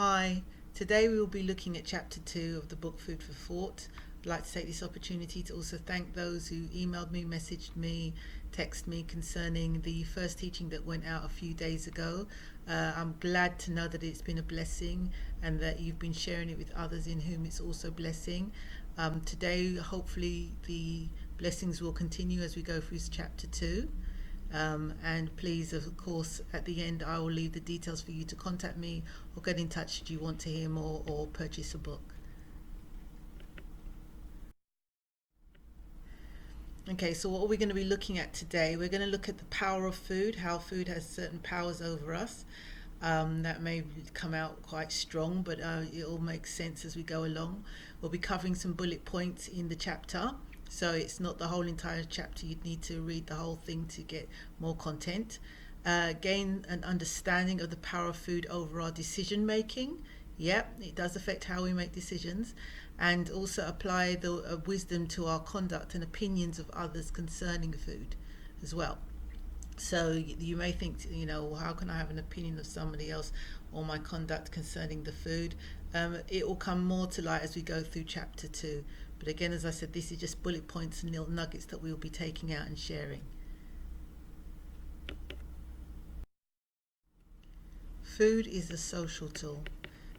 Hi, today we will be looking at chapter 2 of the book Food for Thought. I'd like to take this opportunity to also thank those who emailed me, messaged me, texted me concerning the first teaching that went out a few days ago. I'm glad to know that it's been a blessing and that you've been sharing it with others in whom it's also blessing. Today, hopefully, the blessings will continue as we go through chapter 2. And please, of course, at the end, I will leave the details for you to contact me or get in touch if you want to hear more or purchase a book. Okay, so what are we going to be looking at today? We're going to look at the power of food, how food has certain powers over us. That may come out quite strong, but it all makes sense as we go along. We'll be covering some bullet points in the chapter. So it's not the whole entire chapter. You'd need to read the whole thing to get more content. Gain an understanding of the power of food over our decision making. Yep, it does affect how we make decisions. And also apply the wisdom to our conduct and opinions of others concerning food as well. So you may think, how can I have an opinion of somebody else or my conduct concerning the food? It will come more to light as we go through chapter 2. But again, as I said, this is just bullet points and little nuggets that we'll be taking out and sharing. Food is a social tool.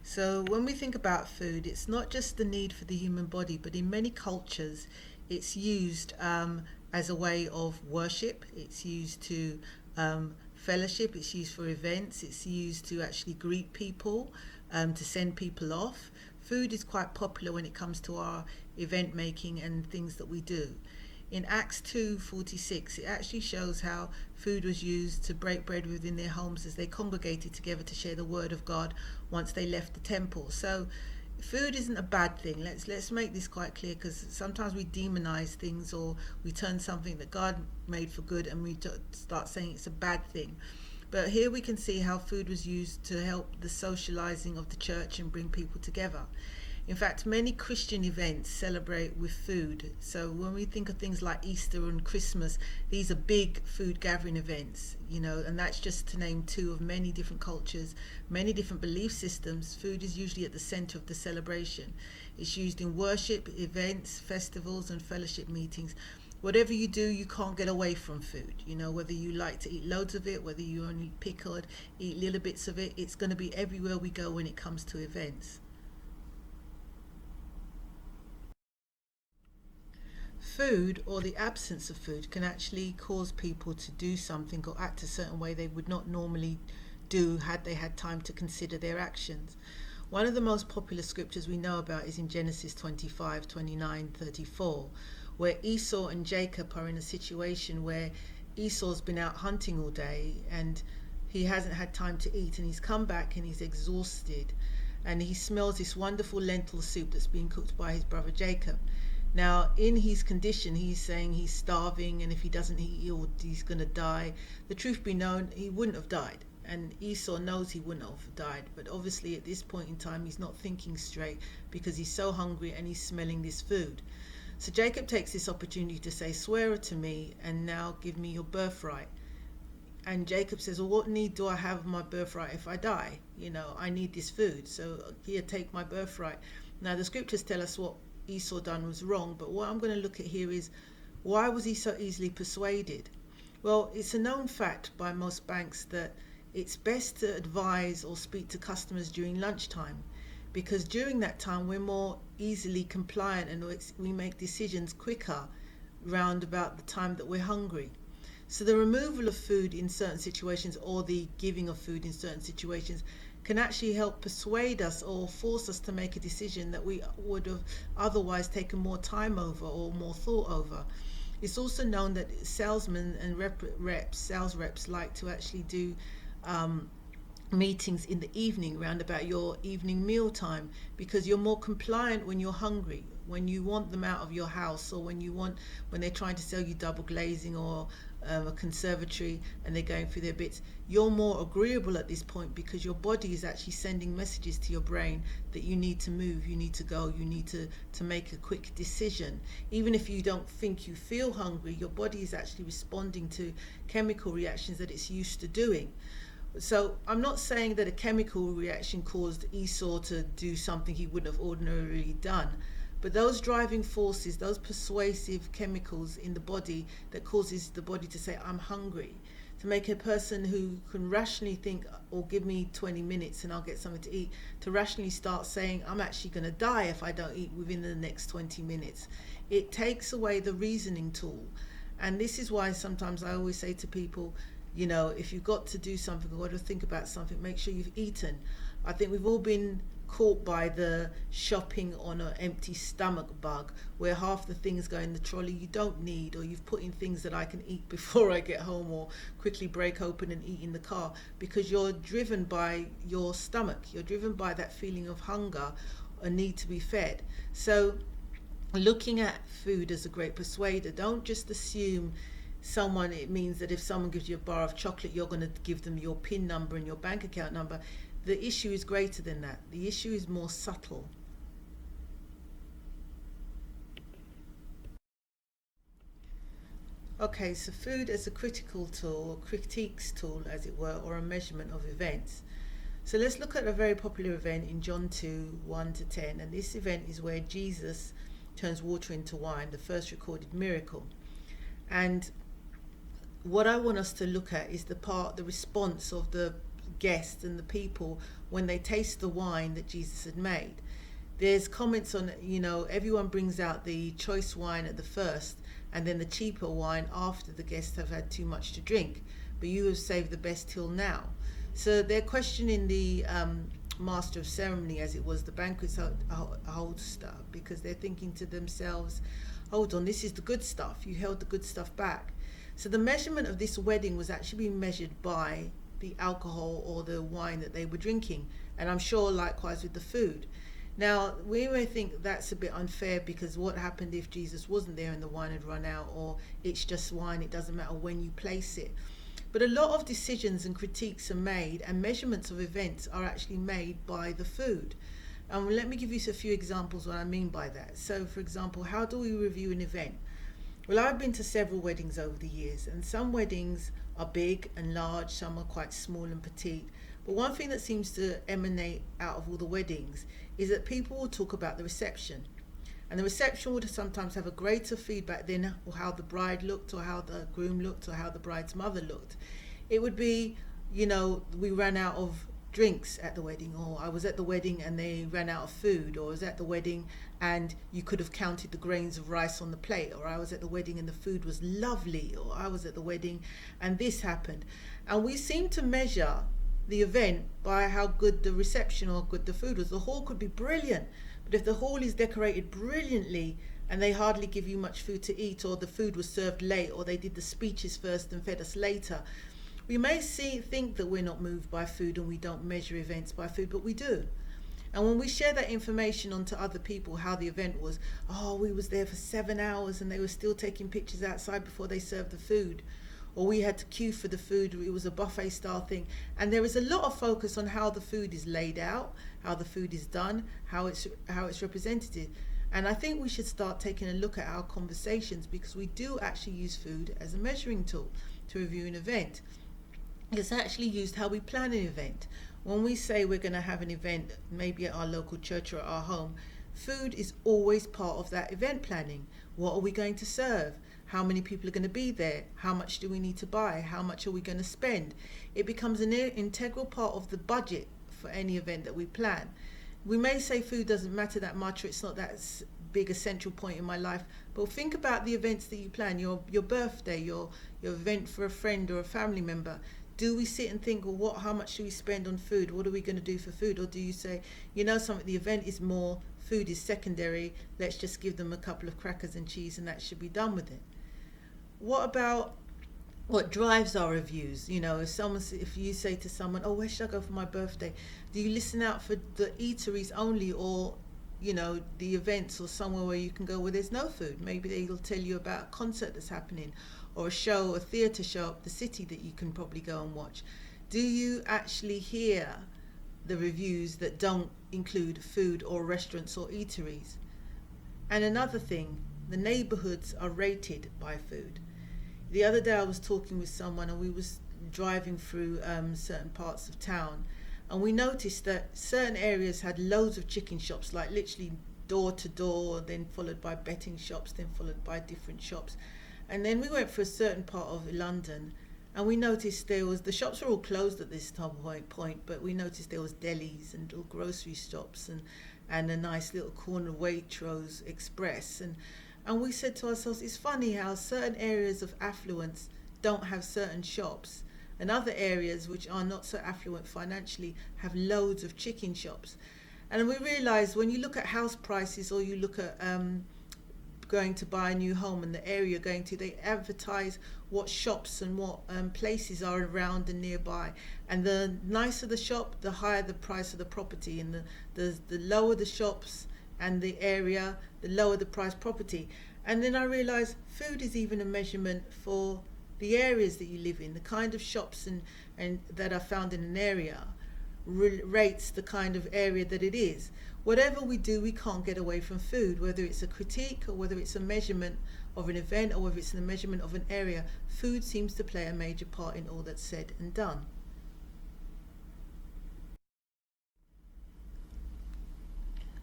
So when we think about food, it's not just the need for the human body, but in many cultures, it's used as a way of worship. It's used to fellowship. It's used for events. It's used to actually greet people, to send people off. Food is quite popular when it comes to our event making and things that we do. In Acts 2:46, it actually shows how food was used to break bread within their homes as they congregated together to share the word of God once they left the temple. So food isn't a bad thing. Let's make this quite clear, because sometimes we demonize things or we turn something that God made for good and we start saying it's a bad thing. But here we can see how food was used to help the socializing of the church and bring people together. In fact, many Christian events celebrate with food. So when we think of things like Easter and Christmas, these are big food gathering events, and that's just to name two of many different cultures, many different belief systems. Food is usually at the center of the celebration. It's used in worship, events, festivals, and fellowship meetings. Whatever you do, you can't get away from food. Whether you like to eat loads of it, whether you only pick or eat little bits of it, it's going to be everywhere we go when it comes to events. Food, or the absence of food, can actually cause people to do something or act a certain way they would not normally do had they had time to consider their actions. One of the most popular scriptures we know about is in Genesis 25:29-34, where Esau and Jacob are in a situation where Esau's been out hunting all day and he hasn't had time to eat, and he's come back and he's exhausted, and he smells this wonderful lentil soup that's being cooked by his brother Jacob. Now, in his condition, he's saying he's starving, and if he doesn't eat, he's going to die. The truth be known, he wouldn't have died. And Esau knows he wouldn't have died. But obviously, at this point in time, he's not thinking straight because he's so hungry and he's smelling this food. So Jacob takes this opportunity to say, "Swear it to me, and now give me your birthright." And Jacob says, "Well, what need do I have of my birthright if I die? I need this food. So here, take my birthright." Now, the scriptures tell us what Esau done was wrong, but what I'm going to look at here is, why was he so easily persuaded? Well, it's a known fact by most banks that it's best to advise or speak to customers during lunchtime, because during that time we're more easily compliant and we make decisions quicker round about the time that we're hungry. So the removal of food in certain situations, or the giving of food in certain situations, can actually help persuade us or force us to make a decision that we would have otherwise taken more time over or more thought over. It's also known that salesmen and sales reps like to actually do meetings in the evening round about your evening meal time, because you're more compliant when you're hungry, when you want them out of your house, or when they're trying to sell you double glazing or a conservatory and they're going through their bits. You're more agreeable at this point because your body is actually sending messages to your brain that you need to move, you need to go, you need to make a quick decision. Even if you don't think you feel hungry, your body is actually responding to chemical reactions that it's used to doing. So I'm not saying that a chemical reaction caused Esau to do something he wouldn't have ordinarily done, but those driving forces, those persuasive chemicals in the body that causes the body to say, I'm hungry, to make a person who can rationally think, or give me 20 minutes and I'll get something to eat, to rationally start saying, I'm actually going to die if I don't eat within the next 20 minutes. It takes away the reasoning tool. And this is why sometimes I always say to people, if you've got to do something or got to think about something, make sure you've eaten. I think we've all been caught by the shopping on an empty stomach bug, where half the things go in the trolley you don't need, or you've put in things that I can eat before I get home, or quickly break open and eat in the car, because you're driven by your stomach, you're driven by that feeling of hunger, a need to be fed. So looking at food as a great persuader, don't just assume it means that if someone gives you a bar of chocolate, you're going to give them your PIN number and your bank account number. The issue is greater than that. The issue is more subtle. Okay, so food as a critical tool, or critiques tool as it were, or a measurement of events. So let's look at a very popular event in John 2, 1 to 10. And this event is where Jesus turns water into wine, the first recorded miracle. And what I want us to look at is the response of the guests and the people when they taste the wine that Jesus had made. There's comments on, everyone brings out the choice wine at the first and then the cheaper wine after the guests have had too much to drink. But you have saved the best till now. So they're questioning the master of ceremony, as it was, the banquet holder, because they're thinking to themselves, hold on, this is the good stuff. You held the good stuff back. So the measurement of this wedding was actually being measured by the alcohol or the wine that they were drinking. And I'm sure likewise with the food. Now, we may think that's a bit unfair, because what happened if Jesus wasn't there and the wine had run out, or it's just wine, it doesn't matter when you place it. But a lot of decisions and critiques are made, and measurements of events are actually made by the food. Let me give you a few examples what I mean by that. So, for example, how do we review an event? Well, I've been to several weddings over the years, and some weddings are big and large, some are quite small and petite. But one thing that seems to emanate out of all the weddings is that people will talk about the reception. And the reception would sometimes have a greater feedback than how the bride looked, or how the groom looked, or how the bride's mother looked. It would be, we ran out of drinks at the wedding, or I was at the wedding and they ran out of food, or I was at the wedding and you could have counted the grains of rice on the plate, or I was at the wedding and the food was lovely, or I was at the wedding and this happened. And we seem to measure the event by how good the reception or good the food was. The hall could be brilliant, but if the hall is decorated brilliantly and they hardly give you much food to eat, or the food was served late, or they did the speeches first and fed us later, we may think that we're not moved by food and we don't measure events by food, but we do. And when we share that information onto other people, how the event was, we was there for 7 hours and they were still taking pictures outside before they served the food, or we had to queue for the food, it was a buffet style thing. And there is a lot of focus on how the food is laid out, how the food is done, how it's represented. And I think we should start taking a look at our conversations, because we do actually use food as a measuring tool to review an event. It's actually used how we plan an event. When we say we're going to have an event, maybe at our local church or at our home, food is always part of that event planning. What are we going to serve? How many people are going to be there? How much do we need to buy? How much are we going to spend? It becomes an integral part of the budget for any event that we plan. We may say food doesn't matter that much, or it's not that big a central point in my life, but think about the events that you plan, your birthday, your event for a friend or a family member. Do we sit and think, well, how much do we spend on food? What are we going to do for food? Or do you say, something, the event is more, food is secondary, let's just give them a couple of crackers and cheese and that should be done with it? What about what drives our reviews? If you say to someone, where should I go for my birthday? Do you listen out for the eateries only, or the events, or somewhere where you can go where there's no food? Maybe they'll tell you about a concert that's happening, or a show, a theatre show up the city that you can probably go and watch. Do you actually hear the reviews that don't include food or restaurants or eateries? And another thing, the neighbourhoods are rated by food. The other day I was talking with someone and we was driving through certain parts of town, and we noticed that certain areas had loads of chicken shops, like literally door to door, then followed by betting shops, then followed by different shops. And then we went for a certain part of London, and we noticed the shops were all closed at this point, but we noticed there was delis and little grocery shops, and a nice little corner Waitrose Express, and we said to ourselves, it's funny how certain areas of affluence don't have certain shops, and other areas which are not so affluent financially have loads of chicken shops. And we realised when you look at house prices, or you look at going to buy a new home and the area you're going to, they advertise what shops and what places are around and nearby. And the nicer the shop, the higher the price of the property. And the lower the shops and the area, the lower the price property. And then I realised food is even a measurement for the areas that you live in. The kind of shops and that are found in an area rates the kind of area that it is. Whatever we do, we can't get away from food, whether it's a critique or whether it's a measurement of an event or whether it's a measurement of an area. Food seems to play a major part in all that's said and done.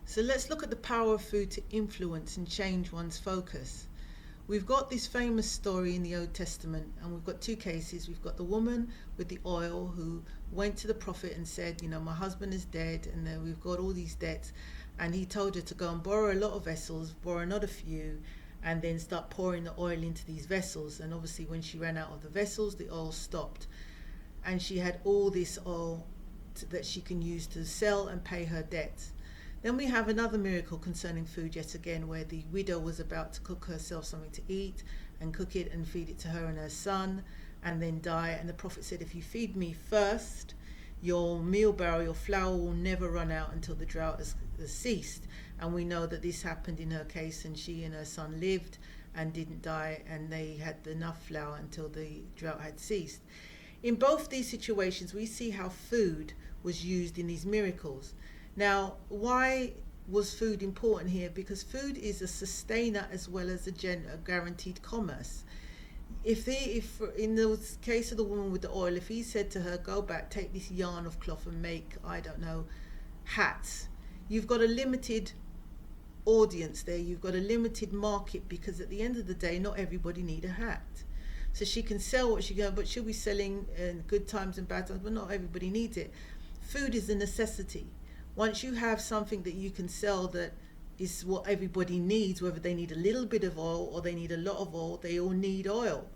So let's look at the power of food to influence and change one's focus. We've got this famous story in the Old Testament, and we've got two cases. We've got the woman with the oil who went to the prophet and said, my husband is dead, and then we've got all these debts. And he told her to go and borrow a lot of vessels, borrow not a few, and then start pouring the oil into these vessels. And obviously when she ran out of the vessels, the oil stopped. And she had all this oil that she can use to sell and pay her debts. Then we have another miracle concerning food yet again, where the widow was about to cook herself something to eat and cook it and feed it to her and her son and then die. And the prophet said, if you feed me first, your meal barrel, your flour will never run out until the drought has ceased. And we know that this happened in her case, and she and her son lived and didn't die, and they had enough flour until the drought had ceased. In both these situations, we see how food was used in these miracles. Now, why was food important here? Because food is a sustainer as well as a guaranteed commerce. If in the case of the woman with the oil, if he said to her, go back, take this yarn of cloth and make, hats, you've got a limited audience there, you've got a limited market, because at the end of the day, not everybody need a hat. So she can sell what she can, but she'll be selling in good times and bad times, but not everybody needs it. Food is a necessity. Once you have something that you can sell that is what everybody needs, whether they need a little bit of oil or they need a lot of oil, they all need oil.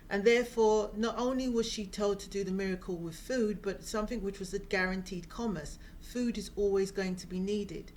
And therefore, not only was she told to do the miracle with food, but something which was a guaranteed commerce. Food is always going to be needed.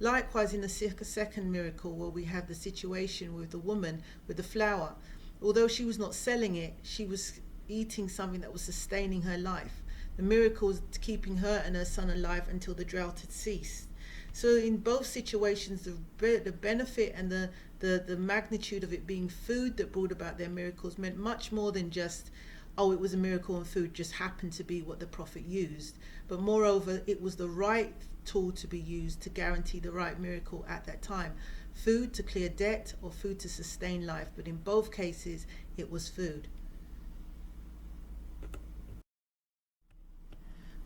Likewise, in the second miracle, where we have the situation with the woman with the flour, although she was not selling it, she was eating something that was sustaining her life. The miracle was keeping her and her son alive until the drought had ceased. So in both situations, the benefit and the magnitude of it being food that brought about their miracles meant much more than just, it was a miracle and food just happened to be what the prophet used. But moreover, it was the right tool to be used to guarantee the right miracle at that time. Food to clear debt or food to sustain life. But in both cases, it was food.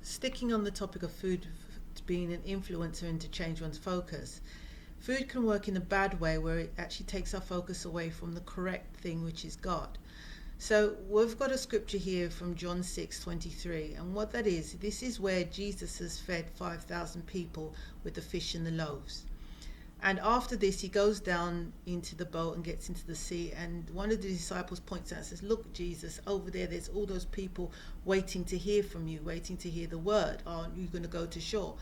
Sticking on the topic of food being an influencer and to change one's focus, food can work in a bad way where it actually takes our focus away from the correct thing, which is God. So we've got a scripture here from John 6:23, and what that is, this is where Jesus has fed 5,000 people with the fish and the loaves. And after this, he goes down into the boat and gets into the sea. And one of the disciples points out and says, look, Jesus, over there's all those people waiting to hear from you, waiting to hear the word. Aren't you going to go to shore?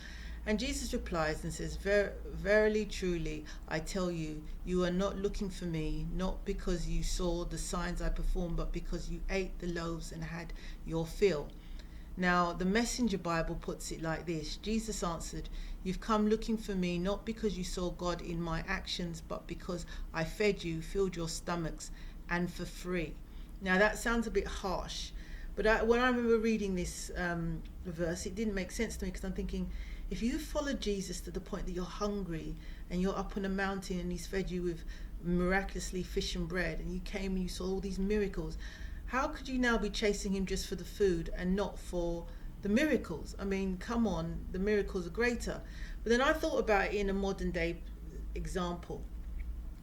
And Jesus replies and says, verily, truly, I tell you, you are not looking for me, not because you saw the signs I performed, but because you ate the loaves and had your fill. Now, the Messenger Bible puts it like this. Jesus answered, you've come looking for me not because you saw God in my actions, but because I fed you, filled your stomachs, and for free. Now, that sounds a bit harsh, but when I remember reading this verse, it didn't make sense to me, because I'm thinking, if you followed Jesus to the point that you're hungry and you're up on a mountain and he's fed you with miraculously fish and bread, and you came and you saw all these miracles, how could you now be chasing him just for the food and not for the miracles? I mean, come on, the miracles are greater. But then I thought about it in a modern day example.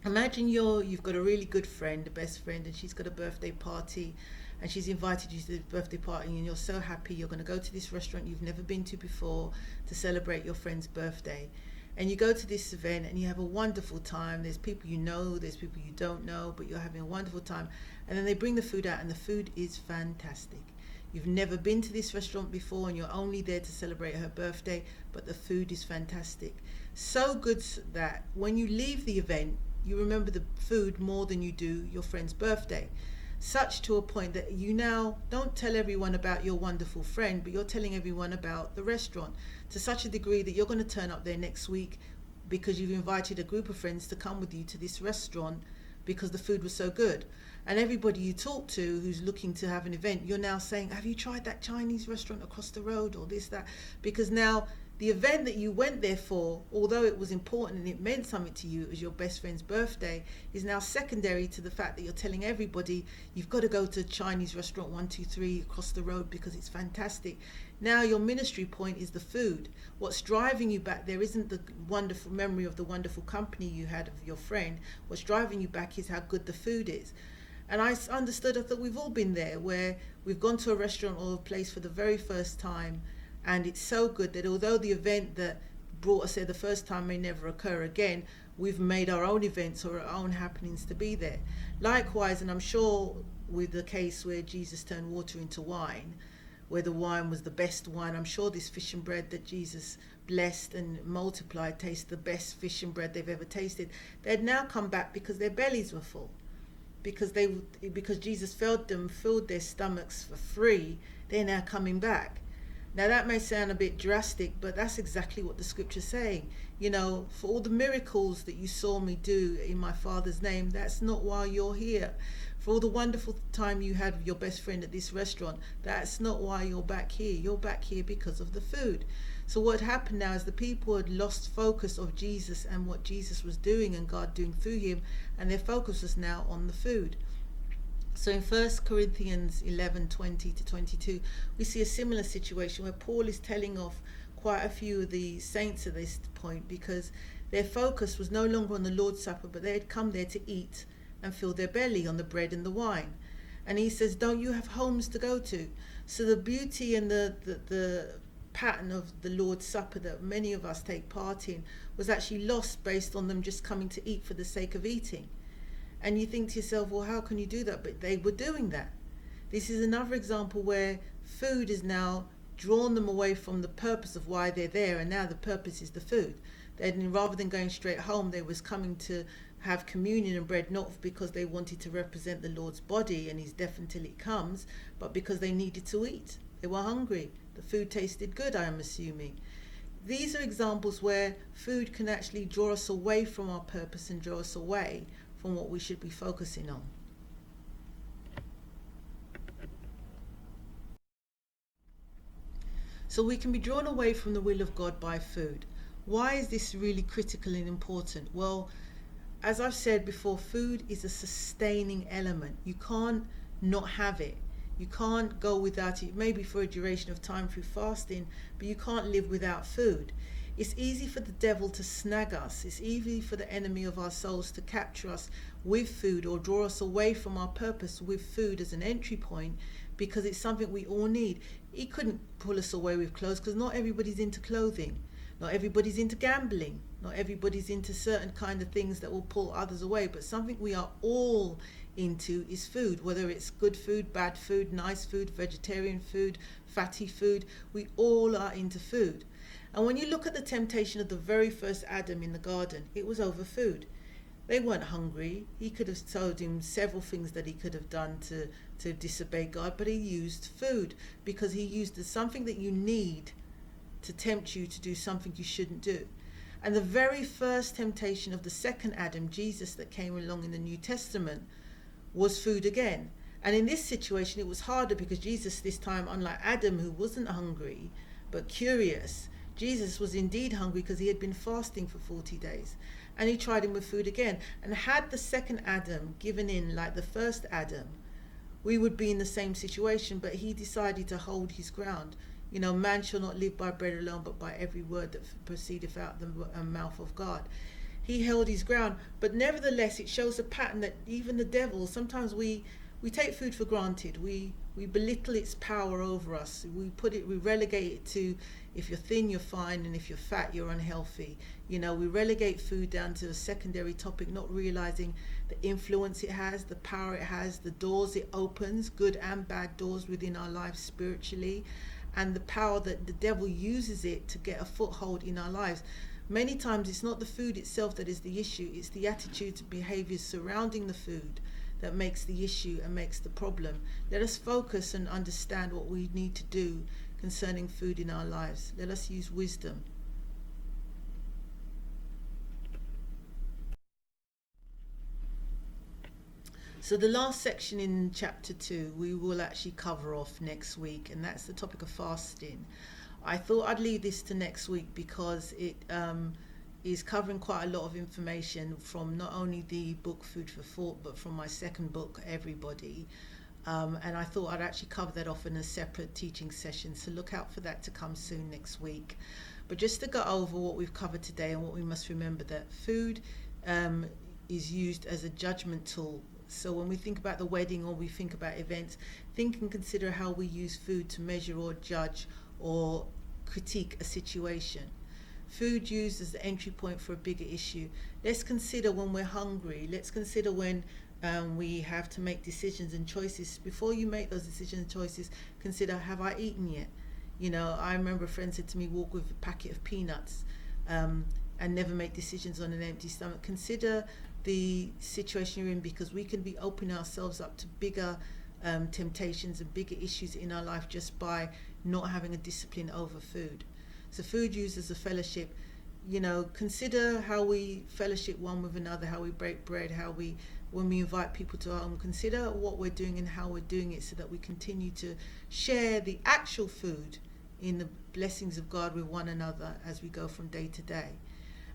Imagine you've got a really good friend, a best friend, and she's got a birthday party, and she's invited you to the birthday party, and you're so happy you're going to go to this restaurant you've never been to before to celebrate your friend's birthday. And you go to this event and you have a wonderful time. There's people you know, there's people you don't know, but you're having a wonderful time. And then they bring the food out, and the food is fantastic. You've never been to this restaurant before, and you're only there to celebrate her birthday, but the food is fantastic. So good that when you leave the event, you remember the food more than you do your friend's birthday. Such to a point that you now don't tell everyone about your wonderful friend, but you're telling everyone about the restaurant, to such a degree that you're going to turn up there next week because you've invited a group of friends to come with you to this restaurant because the food was so good. And everybody you talk to who's looking to have an event, you're now saying, have you tried that Chinese restaurant across the road, or this, that? Because now the event that you went there for, although it was important and it meant something to you, it was your best friend's birthday, is now secondary to the fact that you're telling everybody you've got to go to Chinese restaurant 123 across the road because it's fantastic. Now your ministry point is the food. What's driving you back there isn't the wonderful memory of the wonderful company you had of your friend. What's driving you back is how good the food is. And I understood, I thought we've all been there, where we've gone to a restaurant or a place for the very first time, and it's so good that although the event that brought us there the first time may never occur again, we've made our own events or our own happenings to be there. Likewise, and I'm sure with the case where Jesus turned water into wine, where the wine was the best wine, I'm sure this fish and bread that Jesus blessed and multiplied tasted the best fish and bread they've ever tasted. They'd now come back because their bellies were full. Because Jesus filled their stomachs for free, they're now coming back. Now that may sound a bit drastic, but that's exactly what the scripture's saying. You know, for all the miracles that you saw me do in my Father's name, that's not why you're here. For all the wonderful time you had with your best friend at this restaurant, that's not why you're back here. You're back here because of the food. So what happened now is the people had lost focus of Jesus and what Jesus was doing and God doing through him, and their focus was now on the food. So in 1 Corinthians 11:20 to 22, we see a similar situation where Paul is telling off quite a few of the saints at this point because their focus was no longer on the Lord's Supper, but they had come there to eat and fill their belly on the bread and the wine. And he says, don't you have homes to go to? So the beauty and the pattern of the Lord's Supper that many of us take part in was actually lost based on them just coming to eat for the sake of eating. And you think to yourself, well, how can you do that? But they were doing that. This is another example where food is now drawn them away from the purpose of why they're there, and now the purpose is the food. Then rather than going straight home, they was coming to have communion and bread, not because they wanted to represent the Lord's body and his death until it comes, but because they needed to eat. They were hungry. The food tasted good, I am assuming. These are examples where food can actually draw us away from our purpose and draw us away from what we should be focusing on. So we can be drawn away from the will of God by food. Why is this really critical and important? Well, as I've said before, food is a sustaining element. You can't not have it. You can't go without it, maybe for a duration of time through fasting, but you can't live without food. It's easy for the devil to snag us. It's easy for the enemy of our souls to capture us with food or draw us away from our purpose with food as an entry point, because it's something we all need. He couldn't pull us away with clothes because not everybody's into clothing. Not everybody's into gambling. Not everybody's into certain kind of things that will pull others away. But something we are all into is food, whether it's good food, bad food, nice food, vegetarian food, fatty food. We all are into food. And when you look at the temptation of the very first Adam in the garden, it was over food. They weren't hungry. He could have told him several things that he could have done to disobey God, but he used food because he used something that you need to tempt you to do something you shouldn't do. And the very first temptation of the second Adam, Jesus, that came along in the New Testament, was food again. And in this situation, it was harder because Jesus this time, unlike Adam, who wasn't hungry but curious, Jesus was indeed hungry because he had been fasting for 40 days. And he tried him with food again. And had the second Adam given in like the first Adam, we would be in the same situation, but he decided to hold his ground. Man shall not live by bread alone, but by every word that proceedeth out the mouth of God. He held his ground, but nevertheless, it shows a pattern that even the devil, sometimes we take food for granted. We belittle its power over us. We relegate it to, if you're thin, you're fine, and if you're fat, you're unhealthy. We relegate food down to a secondary topic, not realizing the influence it has, the power it has, the doors it opens, good and bad doors within our lives spiritually, and the power that the devil uses it to get a foothold in our lives. Many times it's not the food itself that is the issue, it's the attitudes and behaviors surrounding the food that makes the issue and makes the problem. Let us focus and understand what we need to do concerning food in our lives. Let us use wisdom. So the last section in chapter 2 we will actually cover off next week, and that's the topic of fasting. I thought I'd leave this to next week because it is covering quite a lot of information from not only the book Food for Thought, but from my second book, Everybody. And I thought I'd actually cover that off in a separate teaching session. So look out for that to come soon next week. But just to go over what we've covered today and what we must remember, that food is used as a judgment tool. So when we think about the wedding or we think about events, think and consider how we use food to measure or judge or critique a situation. Food used as the entry point for a bigger issue. Let's consider when we're hungry. Let's consider when we have to make decisions and choices. Before you make those decisions and choices, consider, have I eaten yet? I remember a friend said to me, walk with a packet of peanuts and never make decisions on an empty stomach. Consider the situation you're in, because we can be opening ourselves up to bigger temptations and bigger issues in our life just by not having a discipline over food. So food used as a fellowship, consider how we fellowship one with another, how we break bread, when we invite people to our home, consider what we're doing and how we're doing it so that we continue to share the actual food in the blessings of God with one another as we go from day to day.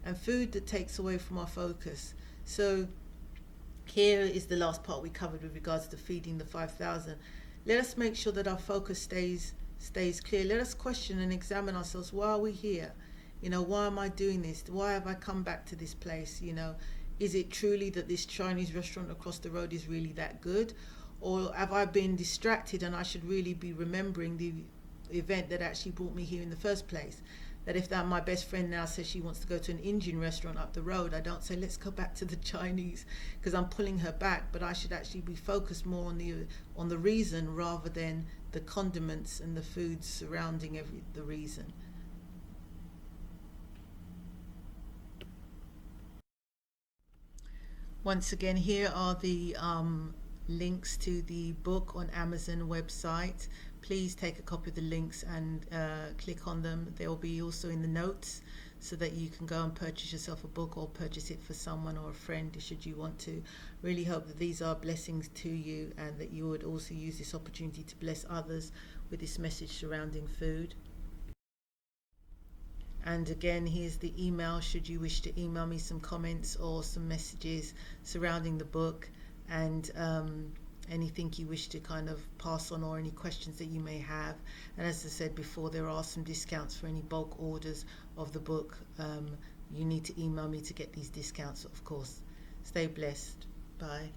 And food that takes away from our focus. So here is the last part we covered with regards to feeding the 5,000. Let us make sure that our focus stays clear. Let us question and examine ourselves. Why are we here? Why am I doing this? Why have I come back to this place? Is it truly that this Chinese restaurant across the road is really that good? Or have I been distracted and I should really be remembering the event that actually brought me here in the first place? That if my best friend now says she wants to go to an Indian restaurant up the road, I don't say let's go back to the Chinese because I'm pulling her back, but I should actually be focused more on the reason rather than the condiments and the foods surrounding the reason. Once again, here are the links to the book on Amazon website. Please take a copy of the links and click on them. They will be also in the notes so that you can go and purchase yourself a book or purchase it for someone or a friend should you want to. Really hope that these are blessings to you and that you would also use this opportunity to bless others with this message surrounding food. And again, here's the email should you wish to email me some comments or some messages surrounding the book and anything you wish to kind of pass on or any questions that you may have. And as I said before, there are some discounts for any bulk orders of the book. You need to email me to get these discounts, of course. Stay blessed. Bye.